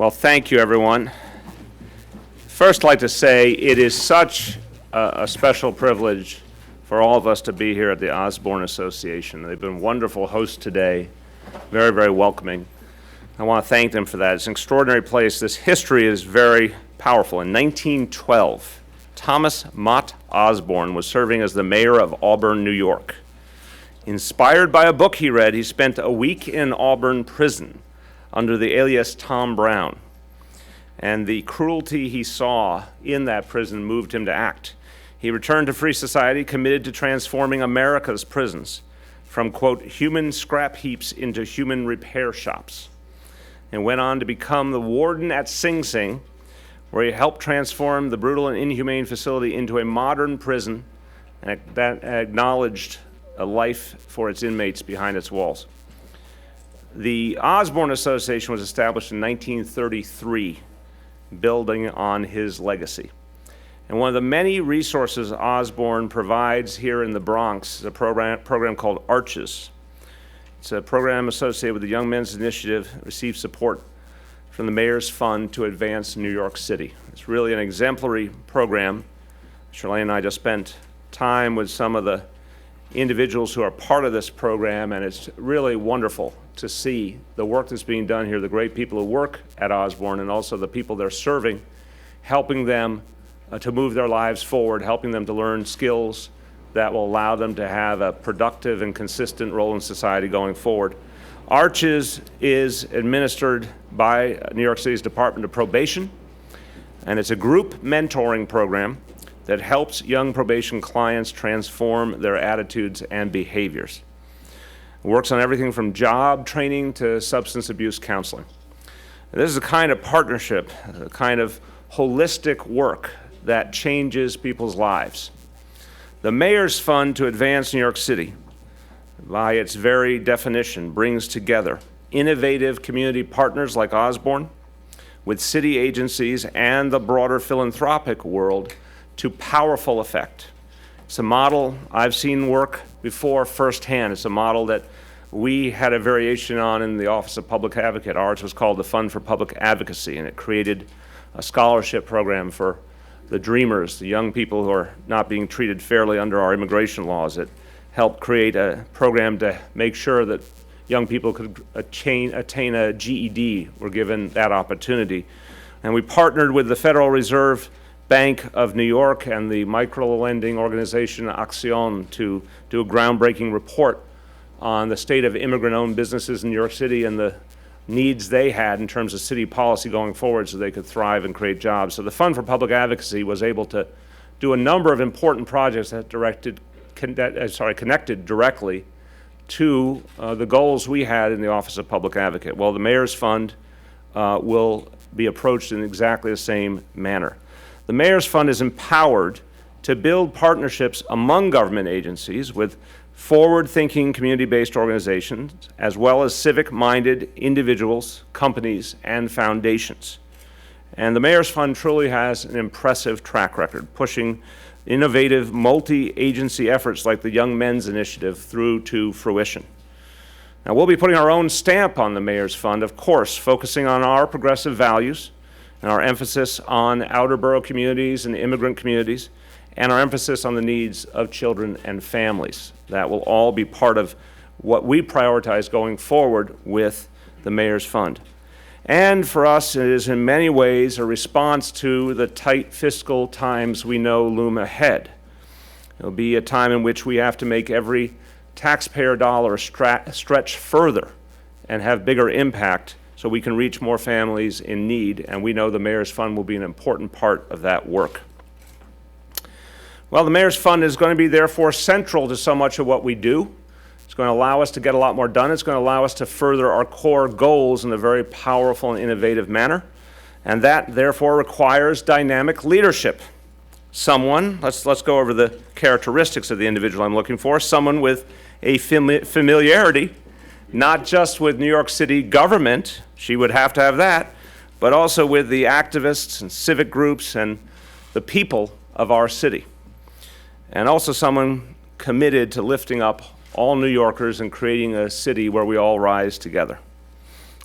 Well, thank you, everyone. First, I'd like to say it is such a special privilege for all of us to be here at the Osborn Association. They've been wonderful hosts today, very, very welcoming. I want to thank them for that. It's an extraordinary place. This history is very powerful. In 1912, Thomas Mott Osborn was serving as the mayor of Auburn, New York. Inspired by a book he read, he spent a week in Auburn prison under the alias Tom Brown. And the cruelty he saw in that prison moved him to act. He returned to free society, committed to transforming America's prisons from, quote, human scrap heaps into human repair shops, and went on to become the warden at Sing Sing, where he helped transform the brutal and inhumane facility into a modern prison that acknowledged a life for its inmates behind its walls. The Osborn Association was established in 1933, building on his legacy. And one of the many resources Osborn provides here in the Bronx is a program called Arches. It's a program associated with the Young Men's Initiative that receives support from the Mayor's Fund to advance New York City. It's really an exemplary program. Chirlane and I just spent time with some of the individuals who are part of this program, and it's really wonderful to see the work that's being done here, the great people who work at Osborn, and also the people they're serving, helping them to move their lives forward, helping them to learn skills that will allow them to have a productive and consistent role in society going forward. Arches is administered by New York City's Department of Probation, and it's a group mentoring program that helps young probation clients transform their attitudes and behaviors. It works on everything from job training to substance abuse counseling. And this is a kind of partnership, a kind of holistic work that changes people's lives. The Mayor's Fund to Advance New York City, by its very definition, brings together innovative community partners like Osborn with city agencies and the broader philanthropic world to powerful effect. It's a model I've seen work before firsthand. It's a model that we had a variation on in the Office of Public Advocate. Ours was called the Fund for Public Advocacy, and it created a scholarship program for the dreamers, the young people who are not being treated fairly under our immigration laws. It helped create a program to make sure that young people could attain a GED, were given that opportunity. And we partnered with the Federal Reserve Bank of New York and the micro-lending organization Action to do a groundbreaking report on the state of immigrant-owned businesses in New York City and the needs they had in terms of city policy going forward so they could thrive and create jobs. So the Fund for Public Advocacy was able to do a number of important projects that connected directly to the goals we had in the Office of Public Advocate. Well, the Mayor's Fund will be approached in exactly the same manner. The Mayor's Fund is empowered to build partnerships among government agencies with forward-thinking community-based organizations, as well as civic-minded individuals, companies, and foundations. And the Mayor's Fund truly has an impressive track record, pushing innovative multi-agency efforts like the Young Men's Initiative through to fruition. Now, we'll be putting our own stamp on the Mayor's Fund, of course, focusing on our progressive values and our emphasis on outer borough communities and immigrant communities, and our emphasis on the needs of children and families. That will all be part of what we prioritize going forward with the Mayor's Fund. And for us, it is in many ways a response to the tight fiscal times we know loom ahead. It will be a time in which we have to make every taxpayer dollar stretch further and have bigger impact so we can reach more families in need, and we know the Mayor's Fund will be an important part of that work. Well, the Mayor's Fund is going to be therefore central to so much of what we do. It's going to allow us to get a lot more done. It's going to allow us to further our core goals in a very powerful and innovative manner, and that therefore requires dynamic leadership. Someone, let's go over the characteristics of the individual I'm looking for, someone with a familiarity, not just with New York City government, she would have to have that, but also with the activists and civic groups and the people of our city. And also someone committed to lifting up all New Yorkers and creating a city where we all rise together.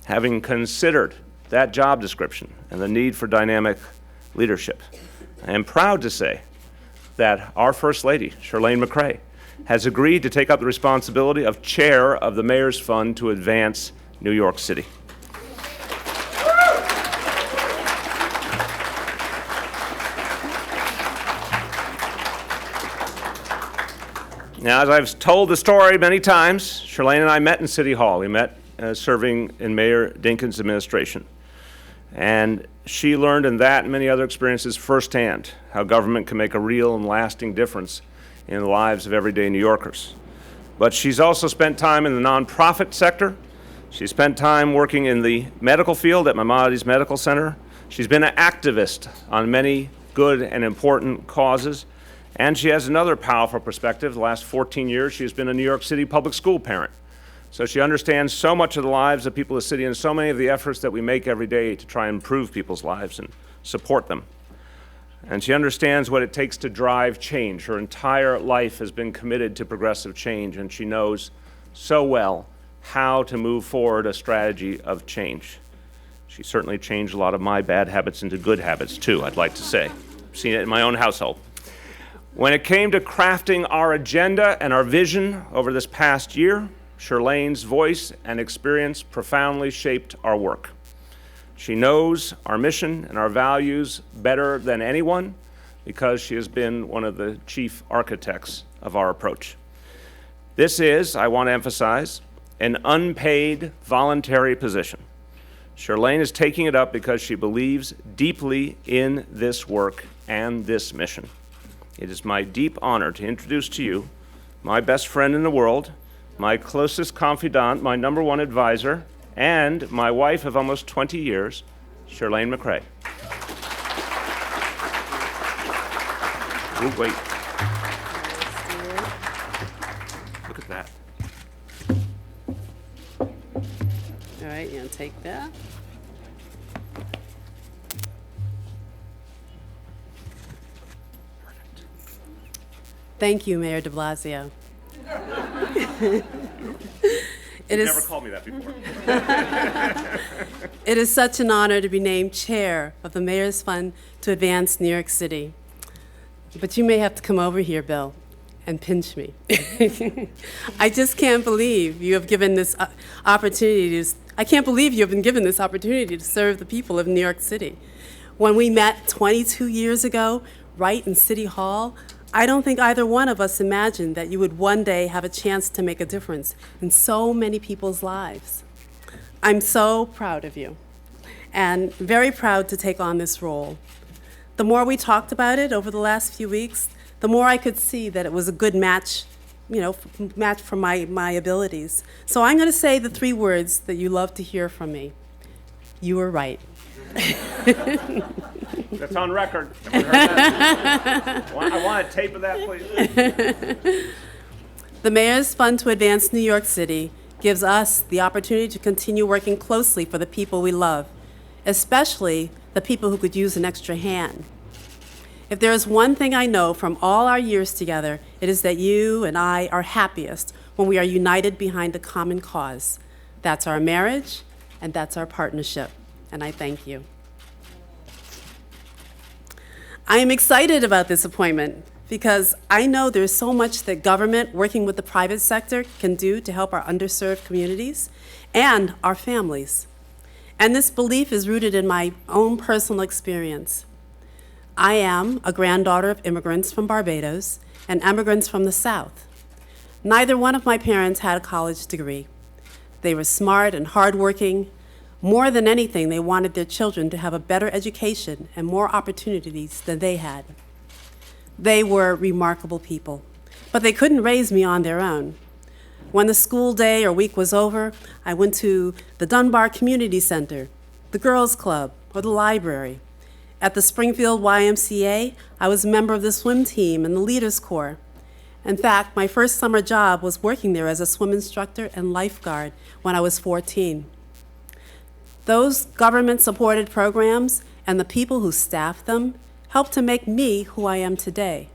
Having considered that job description and the need for dynamic leadership. I am proud to say that our First Lady, Chirlane McCray, has agreed to take up the responsibility of chair of the Mayor's Fund to advance New York City. Now, as I've told the story many times, Chirlane and I met in City Hall. We met serving in Mayor Dinkins' administration. And she learned in that and many other experiences firsthand how government can make a real and lasting difference in the lives of everyday New Yorkers. But she's also spent time in the nonprofit sector. She spent time working in the medical field at Maimonides Medical Center. She's been an activist on many good and important causes. And she has another powerful perspective. The last 14 years, she has been a New York City public school parent. So she understands so much of the lives of people of the city and so many of the efforts that we make every day to try and improve people's lives and support them. And she understands what it takes to drive change. Her entire life has been committed to progressive change, and she knows so well how to move forward a strategy of change. She certainly changed a lot of my bad habits into good habits, too, I'd like to say. I've seen it in my own household. When it came to crafting our agenda and our vision over this past year, Chirlane's voice and experience profoundly shaped our work. She knows our mission and our values better than anyone because she has been one of the chief architects of our approach. This is, I want to emphasize, an unpaid voluntary position. Chirlane is taking it up because she believes deeply in this work and this mission. It is my deep honor to introduce to you my best friend in the world, my closest confidant, my number one advisor, and my wife of almost 20 years, Chirlane McCray. Oh, wait. Look at that. All right, you gonna take that? Thank you, Mayor de Blasio. You've never called me that before. It is such an honor to be named chair of the Mayor's Fund to advance New York City. But you may have to come over here, Bill, and pinch me. I just can't believe you have given this opportunity to, I can't believe you have been given this opportunity to serve the people of New York City. When we met 22 years ago, right in City Hall, I don't think either one of us imagined that you would one day have a chance to make a difference in so many people's lives. I'm so proud of you and very proud to take on this role. The more we talked about it over the last few weeks, the more I could see that it was a good match, match for my abilities. So I'm going to say the three words that you love to hear from me. You were right. That's on record. I want a tape of that, please. The Mayor's Fund to Advance New York City gives us the opportunity to continue working closely for the people we love, especially the people who could use an extra hand. If there is one thing I know from all our years together, it is that you and I are happiest when we are united behind a common cause. That's our marriage, and that's our partnership. And I thank you. I am excited about this appointment because I know there's so much that government working with the private sector can do to help our underserved communities and our families. And this belief is rooted in my own personal experience. I am a granddaughter of immigrants from Barbados and immigrants from the South. Neither one of my parents had a college degree. They were smart and hardworking. More than anything, they wanted their children to have a better education and more opportunities than they had. They were remarkable people, but they couldn't raise me on their own. When the school day or week was over, I went to the Dunbar Community Center, the Girls Club, or the library. At the Springfield YMCA, I was a member of the swim team and the Leaders Corps. In fact, my first summer job was working there as a swim instructor and lifeguard when I was 14. Those government-supported programs and the people who staffed them helped to make me who I am today.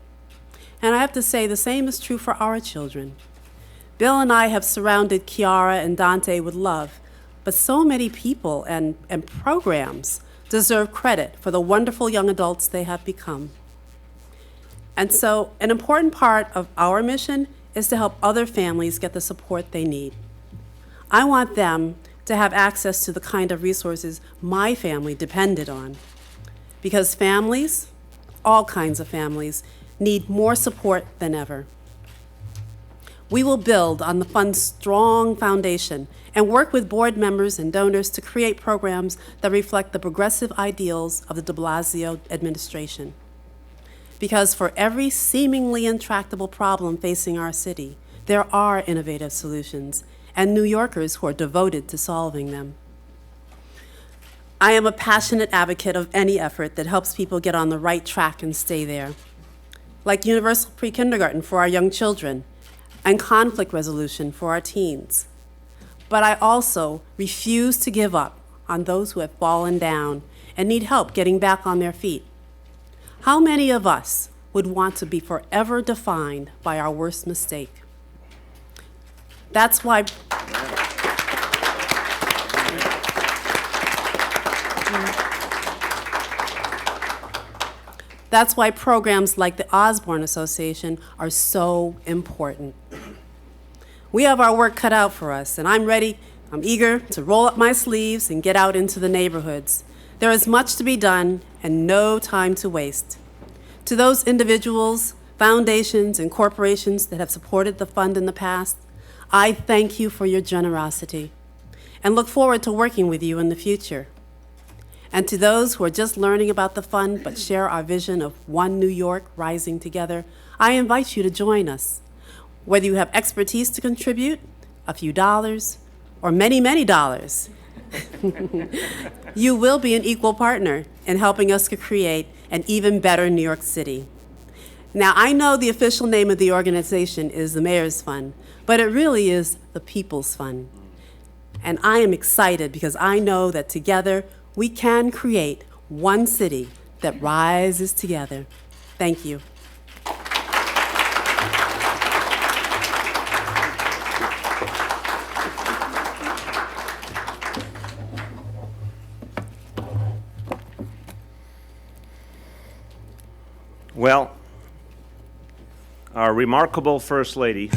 And I have to say the same is true for our children. Bill and I have surrounded Kiara and Dante with love, but so many people and programs deserve credit for the wonderful young adults they have become. And so an important part of our mission is to help other families get the support they need. I want them to have access to the kind of resources my family depended on, because families, all kinds of families, need more support than ever. We will build on the fund's strong foundation and work with board members and donors to create programs that reflect the progressive ideals of the de Blasio administration. Because for every seemingly intractable problem facing our city, there are innovative solutions and New Yorkers who are devoted to solving them. I am a passionate advocate of any effort that helps people get on the right track and stay there, like universal pre-kindergarten for our young children and conflict resolution for our teens. But I also refuse to give up on those who have fallen down and need help getting back on their feet. How many of us would want to be forever defined by our worst mistake? That's why programs like the Osborn Association are so important. We have our work cut out for us, and I'm eager to roll up my sleeves and get out into the neighborhoods. There is much to be done and no time to waste. To those individuals, foundations, and corporations that have supported the fund in the past, I thank you for your generosity and look forward to working with you in the future. And to those who are just learning about the fund but share our vision of one New York rising together, I invite you to join us. Whether you have expertise to contribute, a few dollars, or many, many dollars, you will be an equal partner in helping us to create an even better New York City. Now, I know the official name of the organization is the Mayor's Fund, but it really is the People's Fund. And I am excited because I know that together we can create one city that rises together. Thank you. Well, our remarkable First Lady,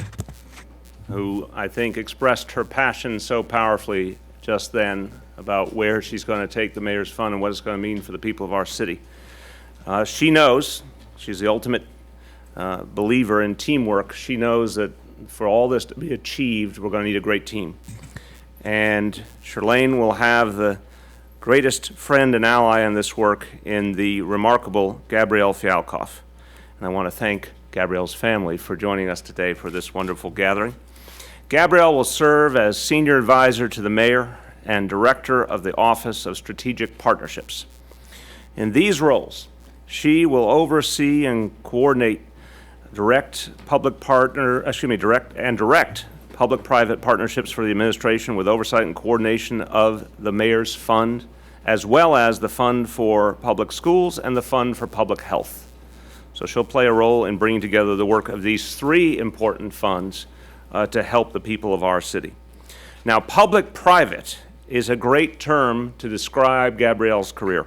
who I think expressed her passion so powerfully just then about where she's going to take the Mayor's Fund and what it's going to mean for the people of our city. She knows, she's the ultimate believer in teamwork. She knows that for all this to be achieved, we're going to need a great team. And Chirlane will have the greatest friend and ally in this work in the remarkable Gabrielle Fialkoff. And I want to thank Gabrielle's family for joining us today for this wonderful gathering. Gabrielle will serve as Senior Advisor to the Mayor and Director of the Office of Strategic Partnerships. In these roles, she will oversee and coordinate direct public-private partnerships for the administration with oversight and coordination of the Mayor's Fund, as well as the Fund for Public Schools and the Fund for Public Health. So she'll play a role in bringing together the work of these three important funds to help the people of our city. Now, public-private is a great term to describe Gabrielle's career.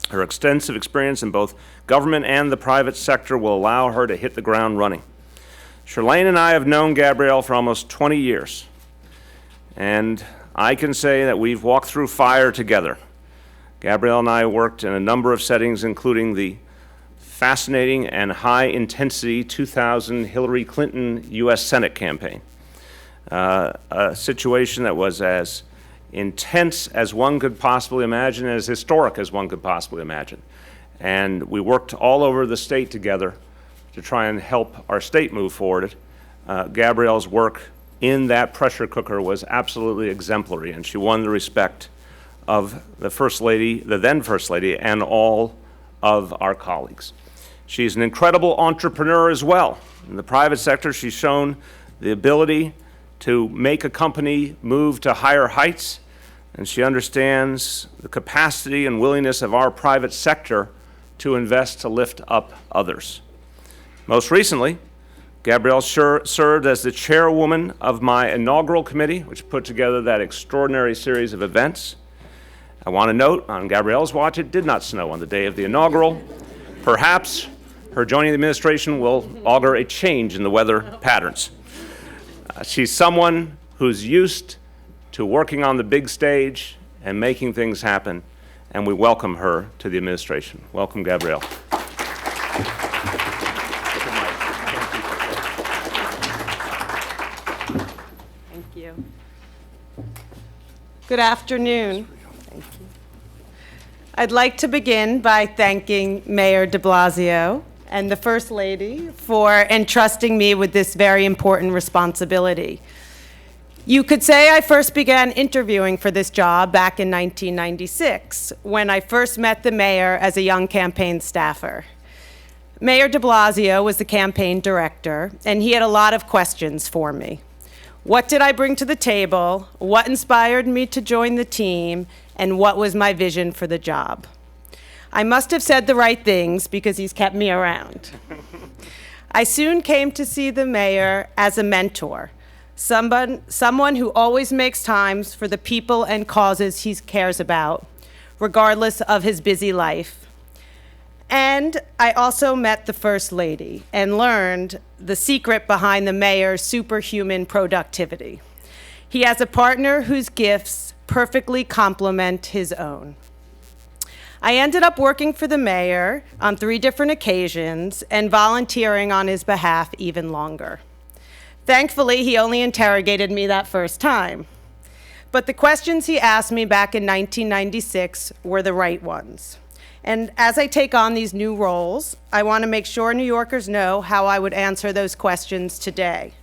Her extensive experience in both government and the private sector will allow her to hit the ground running. Chirlane and I have known Gabrielle for almost 20 years, and I can say that we've walked through fire together. Gabrielle and I worked in a number of settings, including the fascinating and high-intensity 2000 Hillary Clinton U.S. Senate campaign, a situation that was as intense as one could possibly imagine, as historic as one could possibly imagine. And we worked all over the state together to try and help our state move forward. Gabrielle's work in that pressure cooker was absolutely exemplary, and she won the respect of the First Lady, the then First Lady, and all of our colleagues. She's an incredible entrepreneur as well. In the private sector, she's shown the ability to make a company move to higher heights, and she understands the capacity and willingness of our private sector to invest to lift up others. Most recently, Gabrielle served as the chairwoman of my inaugural committee, which put together that extraordinary series of events. I want to note, on Gabrielle's watch, it did not snow on the day of the inaugural. Perhaps her joining the administration will augur a change in the weather patterns. She's someone who's used to working on the big stage and making things happen, and we welcome her to the administration. Welcome, Gabrielle. Thank you. Good afternoon. Thank you. I'd like to begin by thanking Mayor de Blasio and the First Lady for entrusting me with this very important responsibility. You could say I first began interviewing for this job back in 1996, when I first met the mayor as a young campaign staffer. Mayor de Blasio was the campaign director, and he had a lot of questions for me. What did I bring to the table? What inspired me to join the team? And what was my vision for the job? I must have said the right things because he's kept me around. I soon came to see the mayor as a mentor, someone who always makes time for the people and causes he cares about, regardless of his busy life. And I also met the First Lady and learned the secret behind the mayor's superhuman productivity. He has a partner whose gifts perfectly complement his own. I ended up working for the mayor on 3 different occasions and volunteering on his behalf even longer. Thankfully, he only interrogated me that first time. But the questions he asked me back in 1996 were the right ones. And as I take on these new roles, I want to make sure New Yorkers know how I would answer those questions today.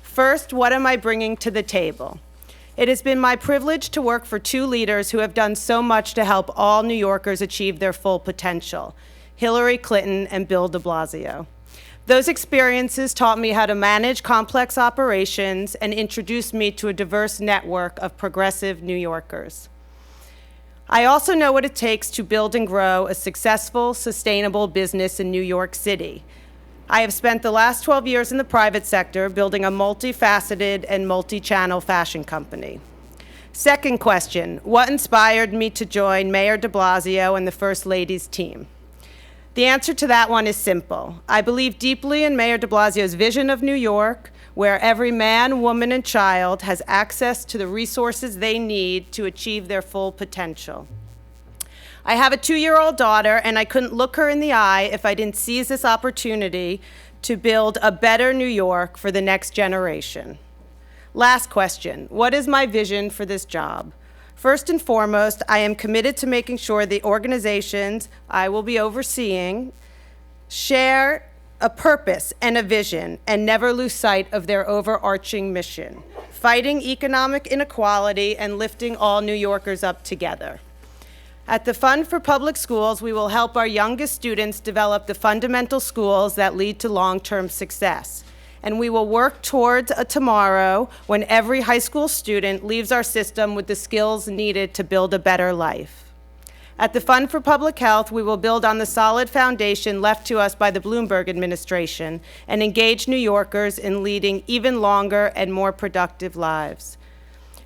First, what am I bringing to the table? It has been my privilege to work for 2 leaders who have done so much to help all New Yorkers achieve their full potential, Hillary Clinton and Bill de Blasio. Those experiences taught me how to manage complex operations and introduced me to a diverse network of progressive New Yorkers. I also know what it takes to build and grow a successful, sustainable business in New York City. I have spent the last 12 years in the private sector building a multifaceted and multi-channel fashion company. Second question, what inspired me to join Mayor de Blasio and the First Lady's team? The answer to that one is simple. I believe deeply in Mayor de Blasio's vision of New York, where every man, woman, and child has access to the resources they need to achieve their full potential. I have a 2-year-old daughter, and I couldn't look her in the eye if I didn't seize this opportunity to build a better New York for the next generation. Last question, what is my vision for this job? First and foremost, I am committed to making sure the organizations I will be overseeing share a purpose and a vision and never lose sight of their overarching mission, fighting economic inequality and lifting all New Yorkers up together. At the Fund for Public Schools, we will help our youngest students develop the fundamental skills that lead to long-term success. And we will work towards a tomorrow when every high school student leaves our system with the skills needed to build a better life. At the Fund for Public Health, we will build on the solid foundation left to us by the Bloomberg administration and engage New Yorkers in leading even longer and more productive lives.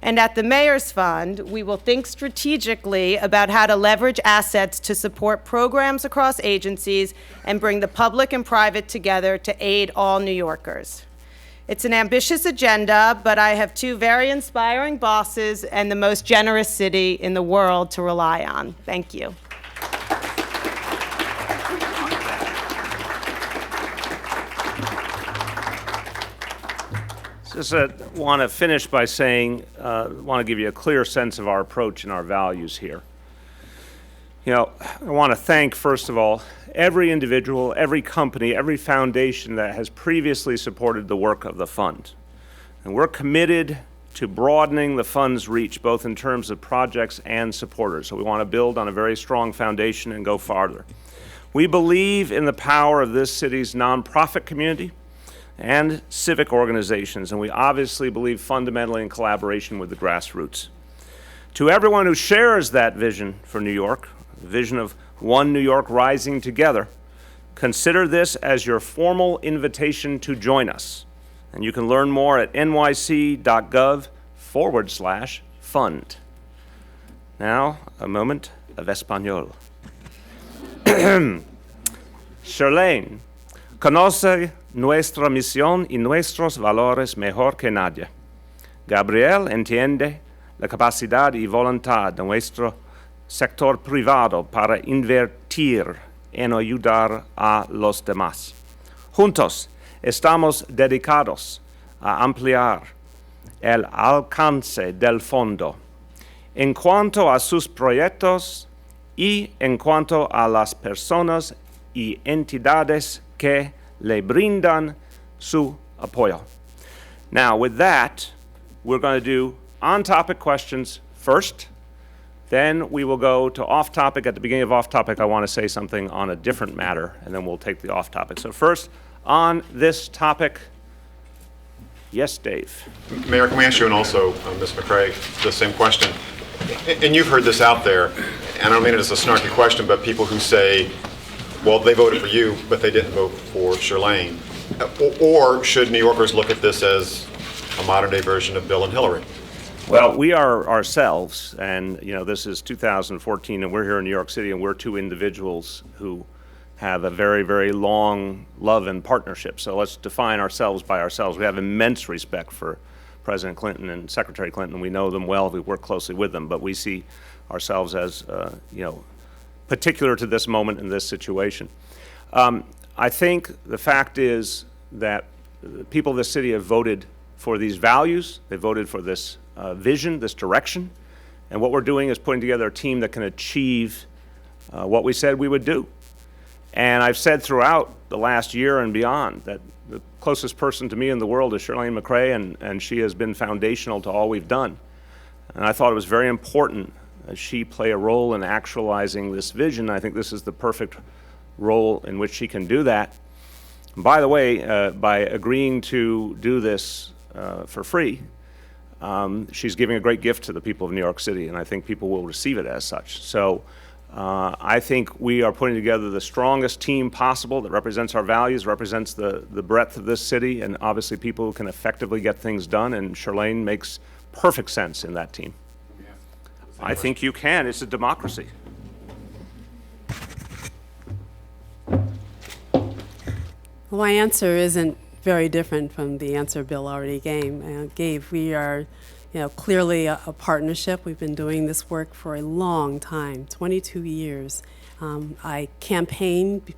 And at the Mayor's Fund, we will think strategically about how to leverage assets to support programs across agencies and bring the public and private together to aid all New Yorkers. It's an ambitious agenda, but I have 2 very inspiring bosses and the most generous city in the world to rely on. Thank you. Just want to finish by saying, want to give you a clear sense of our approach and our values here. You know, I want to thank, first of all, every individual, every company, every foundation that has previously supported the work of the fund. And we're committed to broadening the fund's reach, both in terms of projects and supporters. So we want to build on a very strong foundation and go farther. We believe in the power of this city's nonprofit community and civic organizations, and we obviously believe fundamentally in collaboration with the grassroots. To everyone who shares that vision for New York, the vision of one New York rising together, Consider this as your formal invitation to join us. And you can learn more at nyc.gov/fund. Now, a moment of Espanol. Chirlane conoce nuestra misión y nuestros valores mejor que nadie. Gabrielle entiende la capacidad y voluntad de nuestro sector privado para invertir en ayudar a los demás. Juntos estamos dedicados a ampliar el alcance del fondo en cuanto a sus proyectos y en cuanto a las personas y entidades que le brindan su apoyo. Now, with that, we're going to do on-topic questions first. Then we will go to off-topic. At the beginning of off-topic, I want to say something on a different matter, and then we'll take the off-topic. So first, on this topic, yes, Dave. Mayor, can we ask you, and also Ms. McCray, the same question? And you've heard this out there, and I don't mean it as a snarky question, but people who say, well, they voted for you, but they didn't vote for Chirlane. Or should New Yorkers look at this as a modern-day version of Bill and Hillary? Well, we are ourselves, and this is 2014, and we're here in New York City, and we're two individuals who have a very, very long love and partnership. So let's define ourselves by ourselves. We have immense respect for President Clinton and Secretary Clinton. We know them well. We work closely with them, but we see ourselves as, particular to this moment in this situation. I think the fact is that the people of this city have voted for these values. They voted for this vision, this direction, and what we're doing is putting together a team that can achieve what we said we would do. And I've said throughout the last year and beyond that the closest person to me in the world is Chirlane McCray, and she has been foundational to all we've done. And I thought it was very important that she play a role in actualizing this vision. I think this is the perfect role in which she can do that. And by the way, by agreeing to do this for free, she's giving a great gift to the people of New York City, and I think people will receive it as such. So I think we are putting together the strongest team possible that represents our values, represents the breadth of this city, and obviously people who can effectively get things done, and Chirlane makes perfect sense in that team. I think you can. It's a democracy. Well, my answer isn't very different from the answer Bill already gave. We are, clearly a partnership. We've been doing this work for a long time, 22 years. I campaigned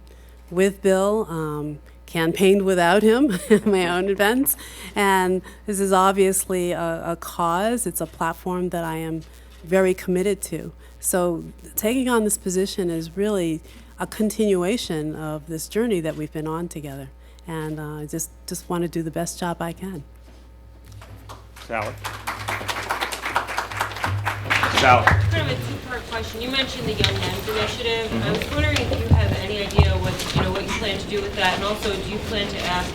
with Bill, campaigned without him at my own events, and this is obviously a cause. It's a platform that I am very committed to. So taking on this position is really a continuation of this journey that we've been on together. And I just want to do the best job I can. Sally. Kind of a two-part question. You mentioned the Young Men's Initiative. I was wondering if you have any idea what you plan to do with that, and also do you plan to ask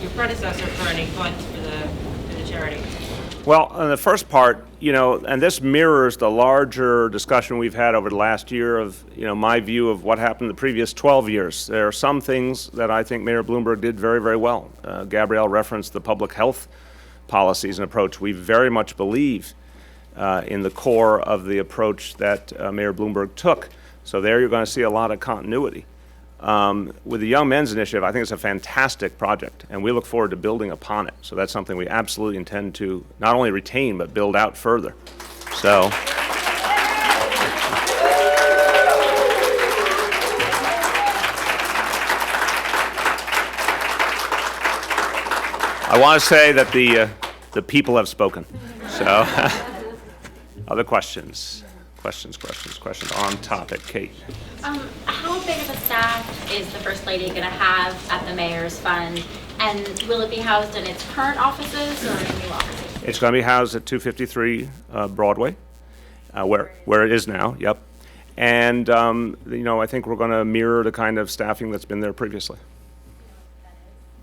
your predecessor for any funds for the charity? Well, on the first part, and this mirrors the larger discussion we've had over the last year of, my view of what happened the previous 12 years. There are some things that I think Mayor Bloomberg did very, very well. Gabrielle referenced the public health policies and approach. We very much believe in the core of the approach that Mayor Bloomberg took. So there you're going to see a lot of continuity. With the Young Men's Initiative, I think it's a fantastic project, and we look forward to building upon it. So that's something we absolutely intend to not only retain, but build out further. So I want to say that the people have spoken. So other questions? Questions on topic. Kate. How big of a staff is the First Lady going to have at the Mayor's Fund? And will it be housed in its current offices or in new offices? It's going to be housed at 253 Broadway, where it is now, yep. And, I think we're going to mirror the kind of staffing that's been there previously.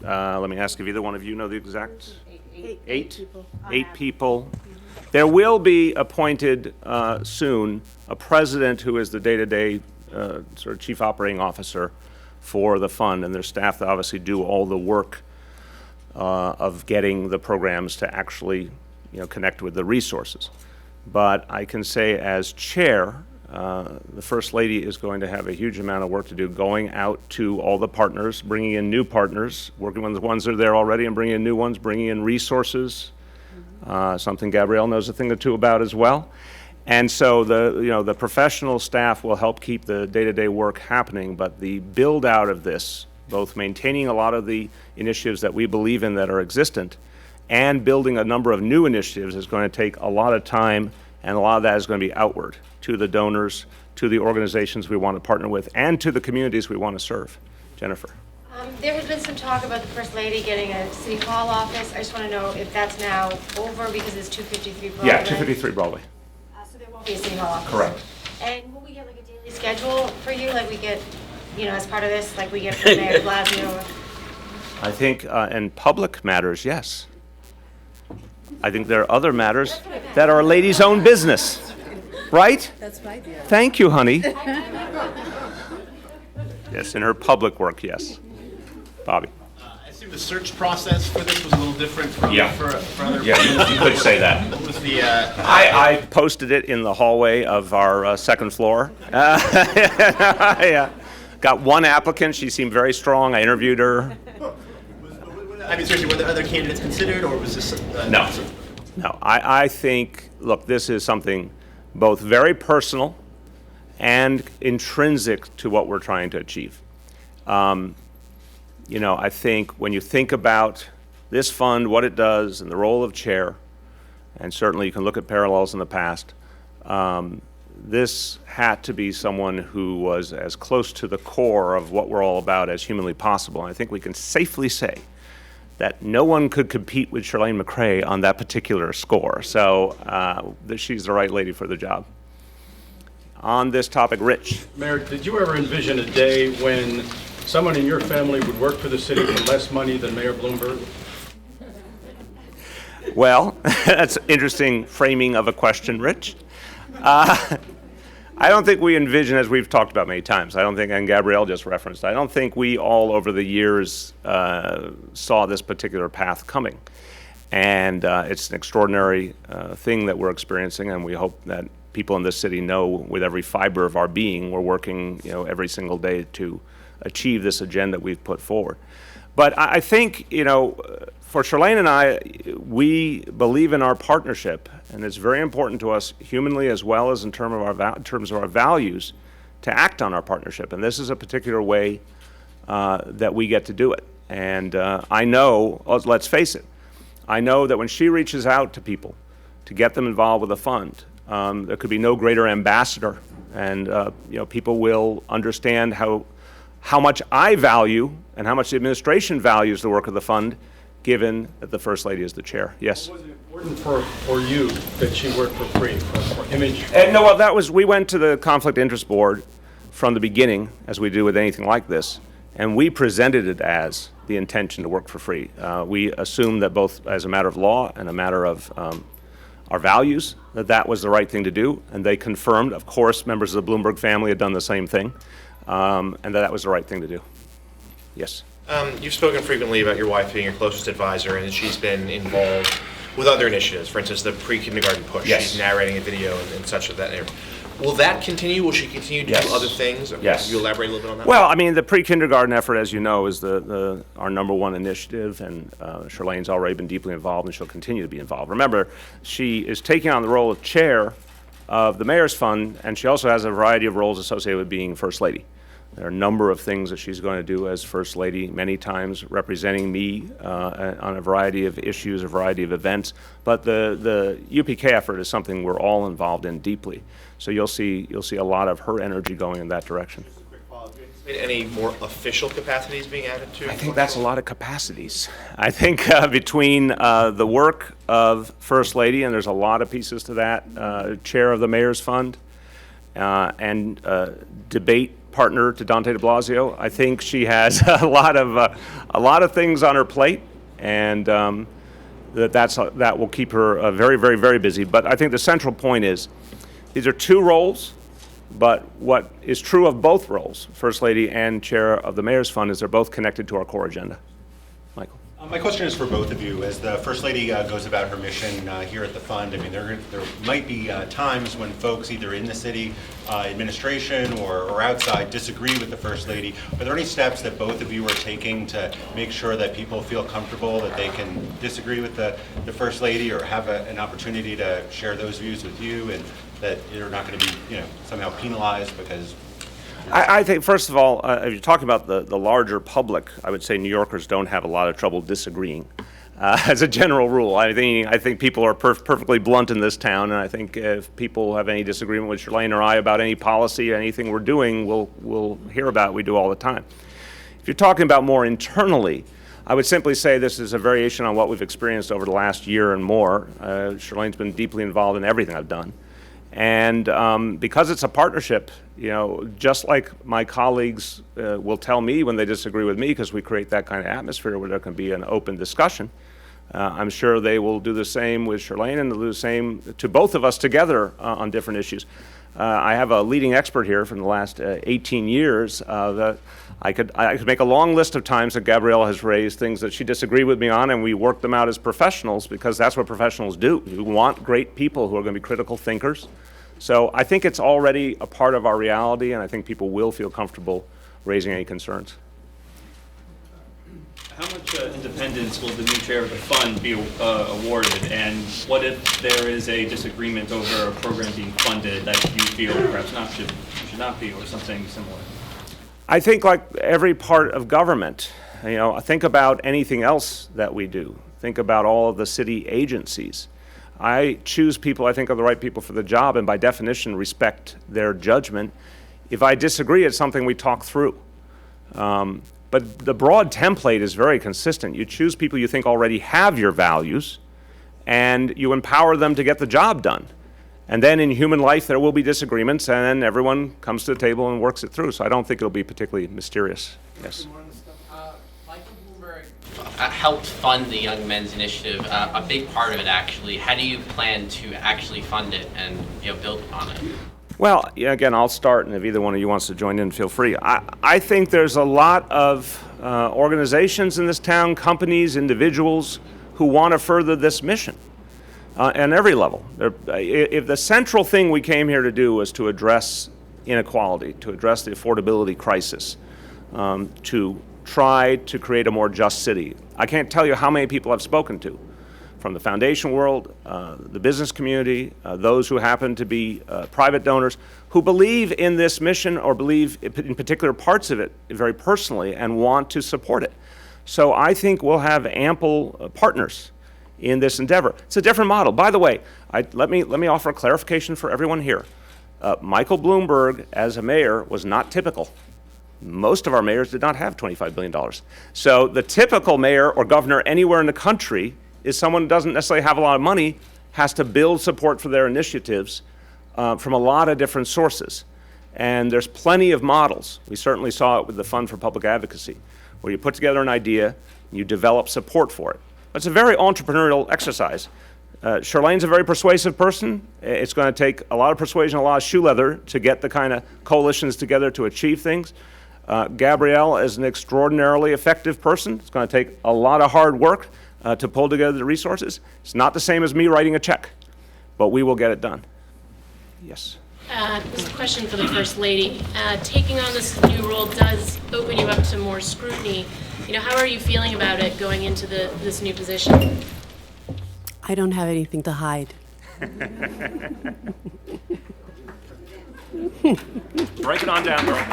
Let me ask if either one of you know the exact? Eight people. There will be appointed soon a president who is the day-to-day sort of chief operating officer for the fund, and their staff that obviously do all the work of getting the programs to actually, connect with the resources. But I can say as chair, the First Lady is going to have a huge amount of work to do, going out to all the partners, bringing in new partners, working with the ones that are there already and bringing in new ones, bringing in resources, something Gabrielle knows a thing or two about as well. And so the professional staff will help keep the day-to-day work happening, but the build out of this, both maintaining a lot of the initiatives that we believe in that are existent and building a number of new initiatives, is going to take a lot of time, and a lot of that is going to be outward to the donors, to the organizations we want to partner with, and to the communities we want to serve. Jennifer. There has been some talk about the First Lady getting a City Hall office. I just want to know if that's now over because it's 253 Broadway. Yeah, 253 Broadway. So there won't be a City Hall office. Correct. And will we get like a daily schedule for you, like we get, as part of this, like we get from Mayor de Blasio? I think in public matters, yes. I think there are other matters that are a lady's own business, right? That's right, yeah. Thank you, honey. Yes, in her public work, yes. Bobby. I assume the search process for this was a little different from for other. Yeah, you could say that. What was the? I posted it in the hallway of our second floor. I got one applicant. She seemed very strong. I interviewed her. I mean, seriously, were there other candidates considered, or was this? No. No. I think, look, this is something both very personal and intrinsic to what we're trying to achieve. I think when you think about this fund, what it does, and the role of chair, and certainly you can look at parallels in the past, this had to be someone who was as close to the core of what we're all about as humanly possible. And I think we can safely say that no one could compete with Chirlane McCray on that particular score. So she's the right lady for the job. On this topic, Rich. Mayor, did you ever envision a day when someone in your family would work for the city for less money than Mayor Bloomberg? Well, that's an interesting framing of a question, Rich. I don't think we envision, as we've talked about many times, I don't think, and Gabrielle just referenced, I don't think we all over the years saw this particular path coming. And it's an extraordinary thing that we're experiencing, and we hope that people in this city know with every fiber of our being, we're working every single day to achieve this agenda we've put forward. But I think, for Chirlane and I, we believe in our partnership, and it's very important to us humanly as well as in terms of our values to act on our partnership. And this is a particular way that we get to do it. And I know, let's face it, I know that when she reaches out to people to get them involved with a fund, there could be no greater ambassador, and people will understand how much I value and how much the administration values the work of the fund, given that the First Lady is the chair. Yes. Was it important for you that she worked for free, for image? No, well, we went to the Conflict Interest Board from the beginning, as we do with anything like this, and we presented it as the intention to work for free. We assumed that both as a matter of law and a matter of our values, that was the right thing to do, and they confirmed, of course, members of the Bloomberg family had done the same thing, and that was the right thing to do. Yes. You've spoken frequently about your wife being your closest advisor, and she's been involved with other initiatives, for instance, the pre-kindergarten push. Yes. She's narrating a video and such of that nature. Will that continue? Will she continue to do other things? Yes. Can you elaborate a little bit on that? Well, I mean, the pre-kindergarten effort, as you know, is our number one initiative, and Chirlane's already been deeply involved, and she'll continue to be involved. Remember, she is taking on the role of chair of the Mayor's Fund, and she also has a variety of roles associated with being First Lady. There are a number of things that she's going to do as First Lady, many times representing me on a variety of issues, a variety of events. But the UPK effort is something we're all involved in deeply. So you'll see a lot of her energy going in that direction. Just a quick follow-up. Do you anticipate any more official capacities being added to? I think that's a lot of capacities. I think between the work of First Lady, and there's a lot of pieces to that, chair of the Mayor's Fund, and debate partner to Dante Deblasio. I think she has a lot of things on her plate, and that will keep her very, very, very busy. But I think the central point is these are two roles But what is true of both roles, First Lady and Chair of the Mayor's Fund, is they're both connected to our core agenda. Michael. My question is for both of you. As the First Lady goes about her mission here at the fund, I mean, there might be times when folks either in the city administration or outside disagree with the First Lady. Are there any steps that both of you are taking to make sure that people feel comfortable that they can disagree with the First Lady or have an opportunity to share those views with you, and that you're not going to be, somehow penalized because... I think, first of all, if you're talking about the larger public, I would say New Yorkers don't have a lot of trouble disagreeing. As a general rule, I think people are perfectly blunt in this town, and I think if people have any disagreement with Chirlane or I about any policy or anything we're doing, we'll hear about it. We do all the time. If you're talking about more internally, I would simply say this is a variation on what we've experienced over the last year and more. Chirlane's been deeply involved in everything I've done. And because it's a partnership, just like my colleagues will tell me when they disagree with me, because we create that kind of atmosphere where there can be an open discussion, I'm sure they will do the same with Chirlane, and they'll do the same to both of us together on different issues. I have a leading expert here from the last 18 years that I could make a long list of times that Gabrielle has raised things that she disagreed with me on, and we work them out as professionals, because that's what professionals do. We want great people who are going to be critical thinkers. So I think it's already a part of our reality, and I think people will feel comfortable raising any concerns. How much independence will the new chair of the fund be awarded, and what if there is a disagreement over a program being funded that you feel perhaps should not be, or something similar? I think, like every part of government, think about anything else that we do. Think about all of the city agencies. I choose people I think are the right people for the job, and by definition respect their judgment. If I disagree, it's something we talk through. But the broad template is very consistent. You choose people you think already have your values, and you empower them to get the job done. And then in human life, there will be disagreements, and then everyone comes to the table and works it through. So I don't think it'll be particularly mysterious. Yes. Michael Bloomberg helped fund the Young Men's Initiative, a big part of it actually. How do you plan to actually fund it and build upon it? Well, again, I'll start, and if either one of you wants to join in, feel free. I think there's a lot of organizations in this town, companies, individuals, who want to further this mission on every level. If the central thing we came here to do was to address inequality, to address the affordability crisis, to try to create a more just city, I can't tell you how many people I've spoken to from the foundation world, the business community, those who happen to be private donors, who believe in this mission or believe in particular parts of it very personally and want to support it. So I think we'll have ample partners in this endeavor. It's a different model. By the way, let me offer a clarification for everyone here. Michael Bloomberg, as a mayor, was not typical. Most of our mayors did not have $25 billion. So the typical mayor or governor anywhere in the country is someone who doesn't necessarily have a lot of money, has to build support for their initiatives from a lot of different sources. And there's plenty of models. We certainly saw it with the Fund for Public Advocacy, where you put together an idea, you develop support for it. It's a very entrepreneurial exercise. Chirlane's a very persuasive person. It's going to take a lot of persuasion, a lot of shoe leather to get the kind of coalitions together to achieve things. Gabrielle is an extraordinarily effective person. It's going to take a lot of hard work to pull together the resources. It's not the same as me writing a check, but we will get it done. Yes. This is a question for the First Lady. Taking on this new role does open you up to more scrutiny. How are you feeling about it going into this new position? I don't have anything to hide. Break it on down, girl.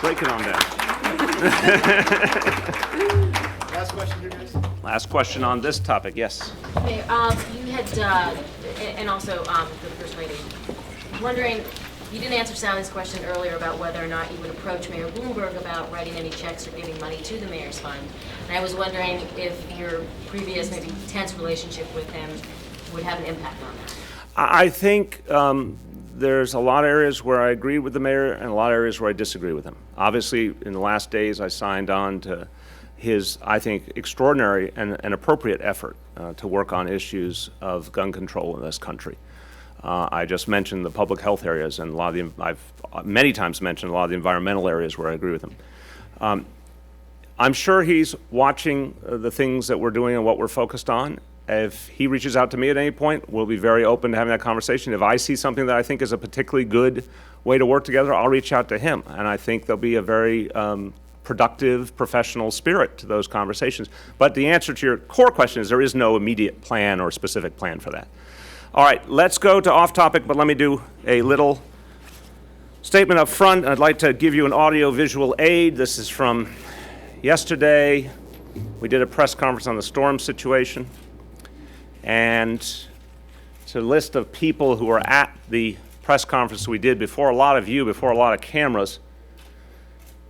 Break it on down. Last question here, guys. Last question on this topic, yes. Okay, you had, and also the First Lady, wondering, you didn't answer Sally's question earlier about whether or not you would approach Mayor Bloomberg about writing any checks or giving money to the mayor's fund. And I was wondering if your previous, maybe tense relationship with him would have an impact on that. I think there's a lot of areas where I agree with the mayor and a lot of areas where I disagree with him. Obviously, in the last days, I signed on to his, I think, extraordinary and appropriate effort to work on issues of gun control in this country. I just mentioned the public health areas, and I've many times mentioned a lot of the environmental areas where I agree with him. I'm sure he's watching the things that we're doing and what we're focused on. If he reaches out to me at any point, we'll be very open to having that conversation. If I see something that I think is a particularly good way to work together, I'll reach out to him. And I think there'll be a very productive, professional spirit to those conversations. But the answer to your core question is there is no immediate plan or specific plan for that. All right, let's go to off topic, but let me do a little statement up front. I'd like to give you an audio-visual aid. This is from yesterday. We did a press conference on the storm situation. And it's a list of people who were at the press conference we did before a lot of you, before a lot of cameras,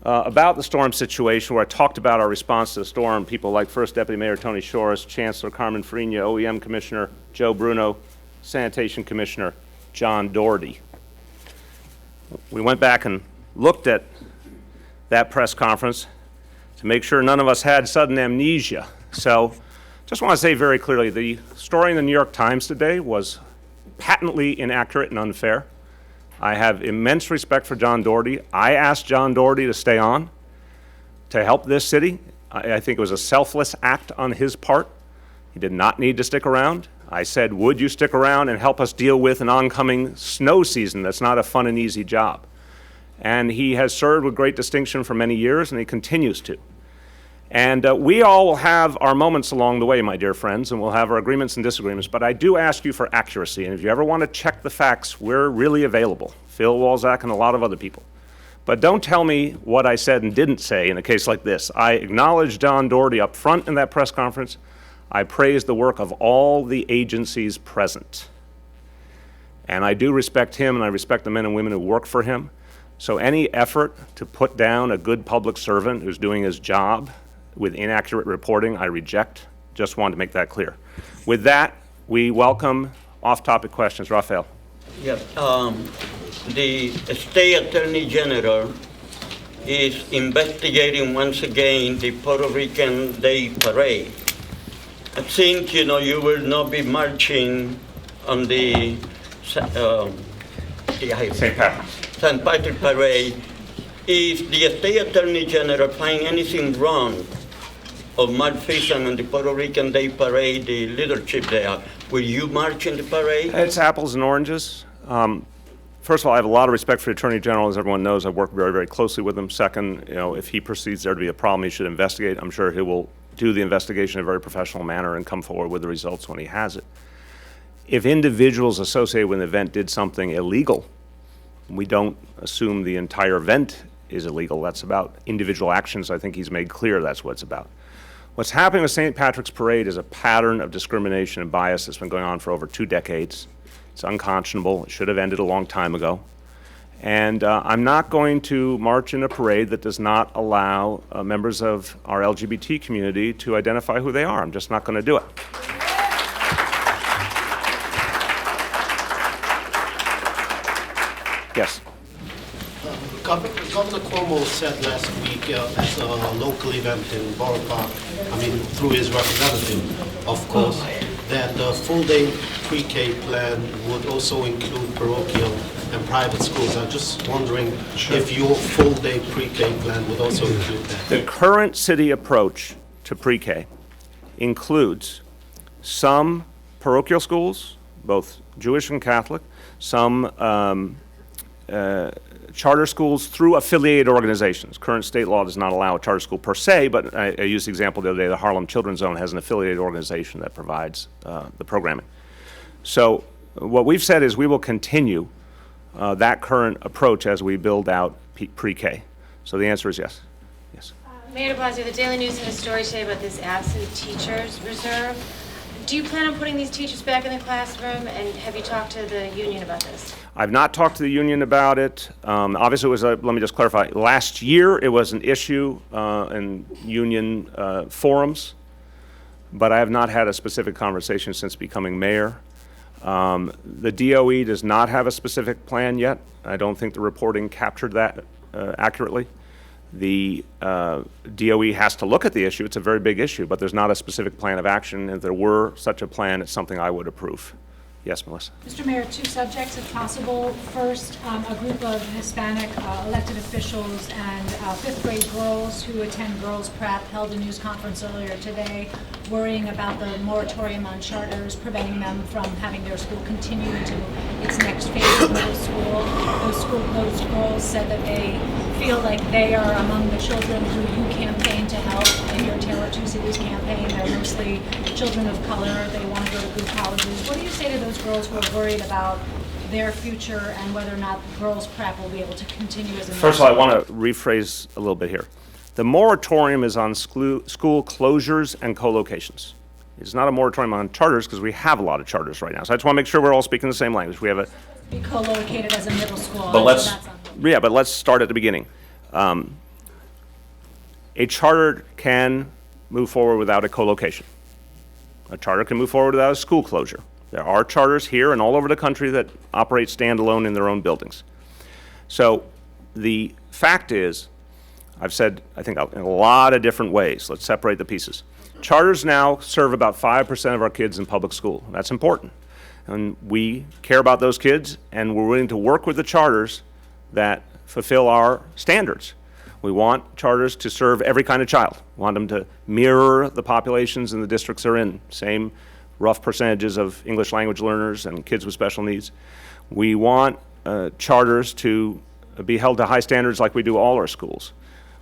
about the storm situation, where I talked about our response to the storm. People like First Deputy Mayor Tony Shores, Chancellor Carmen Farina, OEM Commissioner Joe Bruno, Sanitation Commissioner John Doherty. We went back and looked at that press conference to make sure none of us had sudden amnesia. So just want to say very clearly, the story in the New York Times today was patently inaccurate and unfair. I have immense respect for John Doherty. I asked John Doherty to stay on to help this city. I think it was a selfless act on his part. He did not need to stick around. I said, would you stick around and help us deal with an oncoming snow season that's not a fun and easy job? And he has served with great distinction for many years, and he continues to. And we all will have our moments along the way, my dear friends, and we'll have our agreements and disagreements, but I do ask you for accuracy, and if you ever want to check the facts, we're really available. Phil Walzak and a lot of other people. But don't tell me what I said and didn't say in a case like this. I acknowledged John Doherty up front in that press conference. I praised the work of all the agencies present. And I do respect him, and I respect the men and women who work for him. So any effort to put down a good public servant who's doing his job with inaccurate reporting, I reject. Just wanted to make that clear. With that, we welcome off-topic questions. Rafael. Yes. The State Attorney General is investigating once again the Puerto Rican Day Parade. I think, you will not be marching on the St. Patrick's Parade. If the State Attorney General finds anything wrong of malfeasance on the Puerto Rican Day Parade, the leadership there, will you march in the parade? It's apples and oranges. First of all, I have a lot of respect for the Attorney General. As everyone knows, I've worked very, very closely with him. Second, if he perceives there to be a problem, he should investigate. I'm sure he will do the investigation in a very professional manner and come forward with the results when he has it. If individuals associated with an event did something illegal, we don't assume the entire event is illegal. That's about individual actions. I think he's made clear that's what it's about. What's happening with St. Patrick's Parade is a pattern of discrimination and bias that's been going on for over 2 decades. It's unconscionable. It should have ended a long time ago. And I'm not going to march in a parade that does not allow members of our LGBT community to identify who they are. I'm just not going to do it. Yes. Governor Cuomo said last week at a local event in Borough Park, through his representative, of course, that the full-day pre-K plan would also include parochial and private schools. I'm just wondering if your full-day pre-K plan would also include that. The current city approach to pre-K includes some parochial schools, both Jewish and Catholic, some charter schools through affiliated organizations. Current state law does not allow a charter school per se, but I used the example the other day, the Harlem Children's Zone has an affiliated organization that provides the programming. So what we've said is we will continue that current approach as we build out pre-K. So the answer is yes. Yes. Mayor de Blasio, the Daily News had a story today about this absent teachers reserve. Do you plan on putting these teachers back in the classroom, and have you talked to the union about this? I've not talked to the union about it. Obviously, it was let me just clarify. Last year, it was an issue in union forums, but I have not had a specific conversation since becoming mayor. The DOE does not have a specific plan yet. I don't think the reporting captured that accurately. The DOE has to look at the issue. It's a very big issue, but there's not a specific plan of action. If there were such a plan, it's something I would approve. Yes, Melissa. Mr. Mayor, two subjects, if possible. First, a group of Hispanic elected officials and fifth grade girls who attend girls' prep held a news conference earlier today worrying about the moratorium on charters, preventing them from having their school continue into its next phase of middle school. Those girls said that they feel like they are among the children who you campaign to help in your Taylor Two Cities campaign. They're mostly children of color. They want to go to good colleges. What do you say to those girls who are worried about their future and whether or not girls' prep will be able to continue as a First of all, I want to rephrase a little bit here. The moratorium is on school closures and co-locations. It's not a moratorium on charters because we have a lot of charters right now. So I just want to make sure we're all speaking the same language. We have a be co-located as a middle school. But So let's start at the beginning. A charter can move forward without a co-location. A charter can move forward without a school closure. There are charters here and all over the country that operate standalone in their own buildings. So the fact is, I've said, I think, in a lot of different ways. Let's separate the pieces. Charters now serve about 5% of our kids in public school. That's important. And we care about those kids, and we're willing to work with the charters that fulfill our standards. We want charters to serve every kind of child. We want them to mirror the populations in the districts they're in. Same rough percentages of English language learners and kids with special needs. We want charters to be held to high standards like we do all our schools.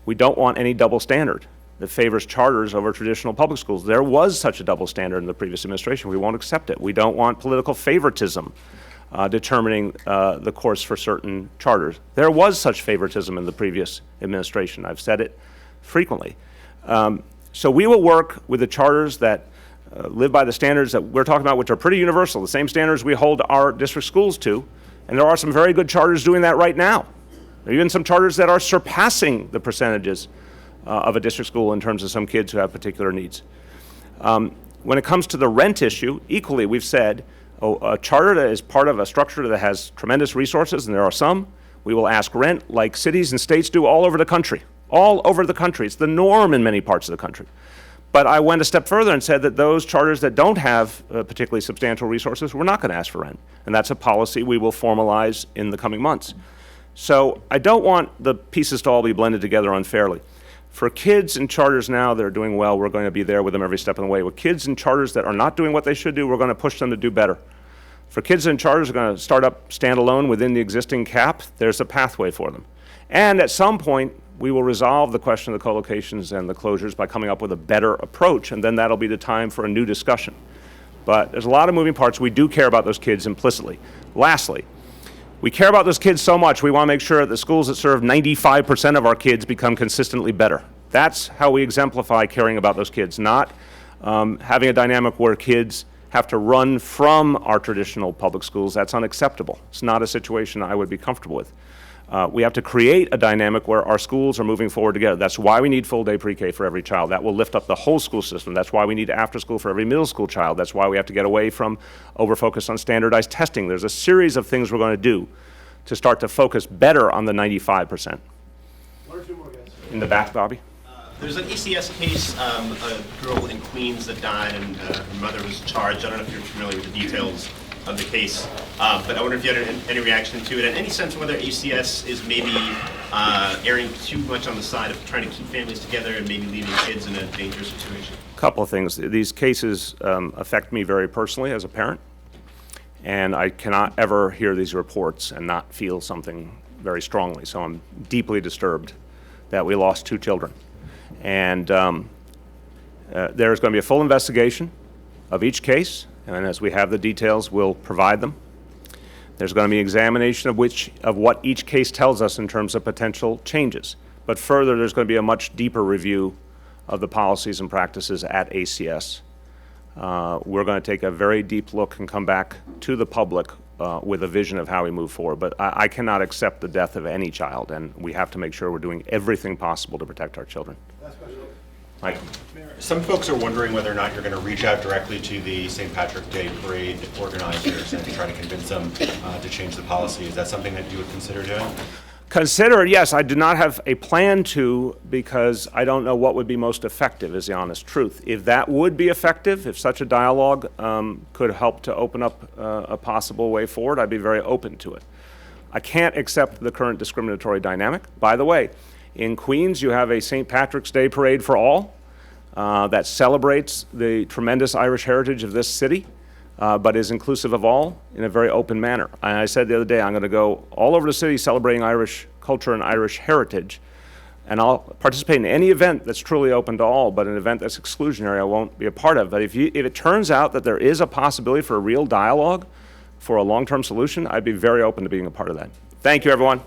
We don't want any double standard that favors charters over traditional public schools. There was such a double standard in the previous administration. We won't accept it. We don't want political favoritism determining the course for certain charters. There was such favoritism in the previous administration. I've said it frequently. So we will work with the charters that live by the standards that we're talking about, which are pretty universal, the same standards we hold our district schools to, and there are some very good charters doing that right now. There are even some charters that are surpassing the percentages of a district school in terms of some kids who have particular needs. When it comes to the rent issue, equally we've said, a charter that is part of a structure that has tremendous resources, and there are some, we will ask rent like cities and states do all over the country. All over the country. It's the norm in many parts of the country. But I went a step further and said that those charters that don't have particularly substantial resources, we're not going to ask for rent. And that's a policy we will formalize in the coming months. So I don't want the pieces to all be blended together unfairly. For kids in charters now that are doing well, we're going to be there with them every step of the way. With kids in charters that are not doing what they should do, we're going to push them to do better. For kids in charters who are going to start up standalone within the existing cap, there's a pathway for them. And at some point, we will resolve the question of the co-locations and the closures by coming up with a better approach, and then that'll be the time for a new discussion. But there's a lot of moving parts. We do care about those kids implicitly. Lastly, we care about those kids so much, we want to make sure that the schools that serve 95% of our kids become consistently better. That's how we exemplify caring about those kids, not having a dynamic where kids have to run from our traditional public schools. That's unacceptable. It's not a situation I would be comfortable with. We have to create a dynamic where our schools are moving forward together. That's why we need full-day pre-K for every child. That will lift up the whole school system. That's why we need after-school for every middle school child. That's why we have to get away from over-focus on standardized testing. There's a series of things we're going to do to start to focus better on the 95%. One or two more, guys. In the back, Bobby? There's an ECS case, a girl in Queens that died and her mother was charged. I don't know if you're familiar with the details of the case, but I wonder if you had any reaction to it, and any sense of whether ECS is maybe erring too much on the side of trying to keep families together and maybe leaving kids in a dangerous situation. A couple of things. These cases affect me very personally as a parent, and I cannot ever hear these reports and not feel something very strongly. So I'm deeply disturbed that we lost 2 children. And there's going to be a full investigation of each case, and as we have the details, we'll provide them. There's going to be an examination of what each case tells us in terms of potential changes. But further, there's going to be a much deeper review of the policies and practices at ACS. We're going to take a very deep look and come back to the public with a vision of how we move forward. But I cannot accept the death of any child, and we have to make sure we're doing everything possible to protect our children. Mike. Some folks are wondering whether or not you're going to reach out directly to the St. Patrick's Day parade organizers and try to convince them to change the policy. Is that something that you would consider doing? Consider, yes, I do not have a plan to, because I don't know what would be most effective, is the honest truth. If that would be effective, if such a dialogue could help to open up a possible way forward, I'd be very open to it. I can't accept the current discriminatory dynamic. By the way, in Queens, you have a St. Patrick's Day parade for all that celebrates the tremendous Irish heritage of this city, but is inclusive of all in a very open manner. And I said the other day, I'm going to go all over the city celebrating Irish culture and Irish heritage, and I'll participate in any event that's truly open to all, but an event that's exclusionary I won't be a part of. But if it turns out that there is a possibility for a real dialogue, for a long-term solution, I'd be very open to being a part of that. Thank you, everyone.